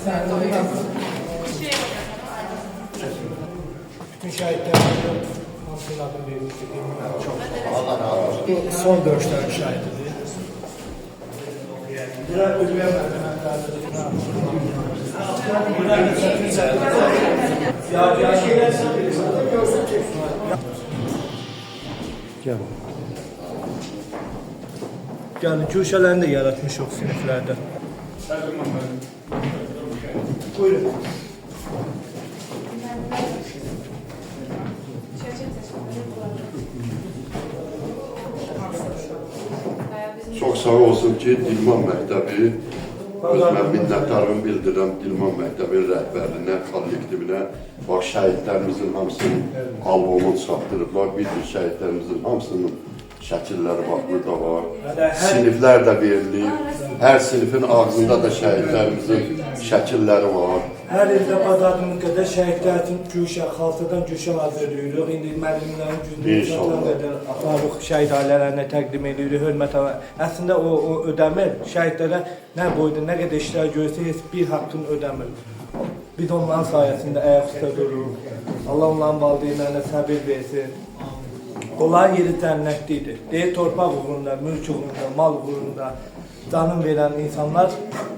Bütün şəhidlərimizin hamısının adını vermişdik. Allah razı olsun. Son döyüşlərin şəhididir. Bura ölüyə məhkəmətlərdir. Yəni köşələrini də yaratmışıq siniflərdə. Buyurun. Çok sağ olsun ki Dilman Məktəbi, özümə minnətdarlığımı bildirirəm Dilman Məktəbin rəhbərinə, kollektivinə. Bax, şəhidlərimizin hamısının albomunu çatdırıblar. Bir şəhidlərimizin hamısının şəkilləri bax, burada var. Siniflər də verilir. Hər sinifin ağzında da şəhidlərimizin şəkilləri var. Hər ildə bazarının qədər şəhidlərin Gülşən, xalçadan Gülşən hazırlayırıq. İndi müəllimlərin gününü çatan qədər aparıq, şəhid ailələrinə təqdim edirik, hörmət və əslində o ödəmir. Şəhidlərə nə boyda, nə qədər işlər görsə, heç bir haqqını ödəmir. Biz onların sayəsində ayaq üstə dururuq. Allah onların valideynlərinə səbir versin. Onların yeri cənnətlidir. Deyir, torpaq uğrunda, mülk uğrunda, mal uğrunda canım verən insanlar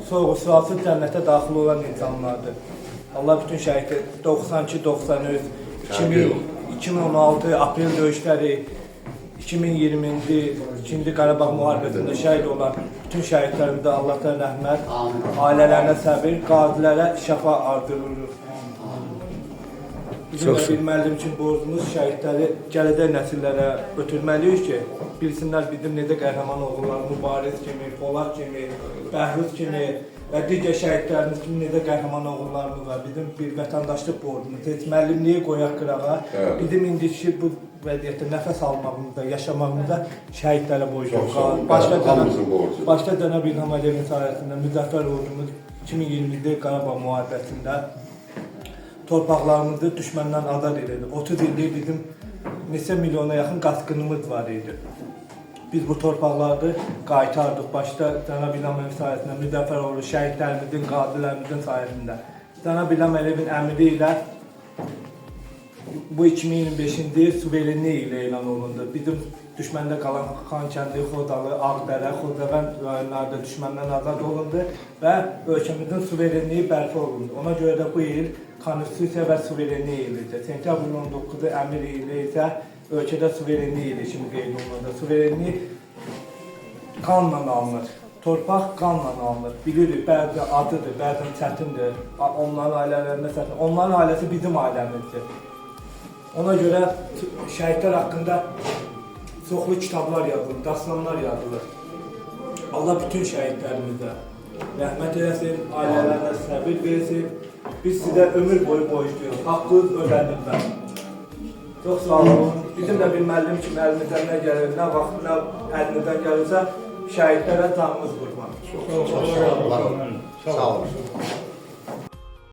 sorğu-sualsız cənnətə daxil olan insanlardır. Allah bütün şəhidlər 92, 93, 2016 aprel döyüşləri, 2020-ci ikinci Qarabağ müharibəsində şəhid olan bütün şəhidlərimizə Allahdan rəhmət, ailələrinə səbir, qazilərə şəfa ardırırıq. Bizim də bir müəllim üçün borcumuz şəhidləri gələcək nəsillərə ötürməliyik ki, bilsinlər bizim necə qəhrəman oğullar, Mübariz kimi, Polad kimi, Bəhruz kimi və digər şəhidlərimiz kimi necə qəhrəman oğullarımız var. Bizim bir vətəndaşlıq borcumuz, heç müəllimliyi qoyaq qırağa. Bizim indiki bu vəziyyətdə nəfəs almağımızda, yaşamağımızda şəhidlərə borcumuz. Başda Cənab İlham Əliyevin sayəsində müzəffər ordumuz 2020-ci Qarabağ müharibəsində torpaqlarımızı düşməndən azad edildi. 30 ildir bizim neçə milyona yaxın qaçqınımız var idi. Biz bu torpaqları qaytardıq. Başda Cənab İlham Əliyev sayəsində, müzəffər oldu şəhidlərimizin, qazilərimizin sayəsində. Cənab İlham Əliyevin əmri ilə bu 2025-ci il suverenlik ilə elan olundu. Bizim düşməndə qalan Xankəndi, Xodalı, Ağdərə, Xocavənd rayonlarda düşməndən azad olundu və ölkəmizin suverenliyi bərpa olundu. Ona görə də bu il Konstitusiya və suverenlik ilidir. Sentyabrın 19-u əmir ili isə ölkədə suverenlik ili kimi qeyd olunur. Suverenlik qanla alınır. Torpaq qanla alınır. Bilirik, bəzi adıdır, bəzən çətindir. Onların ailələrində çətindir. Onların ailəsi bizim ailəmizdir. Ona görə şəhidlər haqqında çoxlu kitablar yazılır, dastanlar yazılır. Allah bütün şəhidlərimizə rəhmət eləsin, ailələrə səbir versin. Biz sizə ömür boyu borcluyuq. Haqqınız ödənilməz. Çox sağ olun. Bizim də bir müəllim kimi əlimizdən nə gəlir, nə vaxt, nə əlimizdən gəlirsə, şəhidlərə canımız qurban. Çox sağ olun. Sağ olun.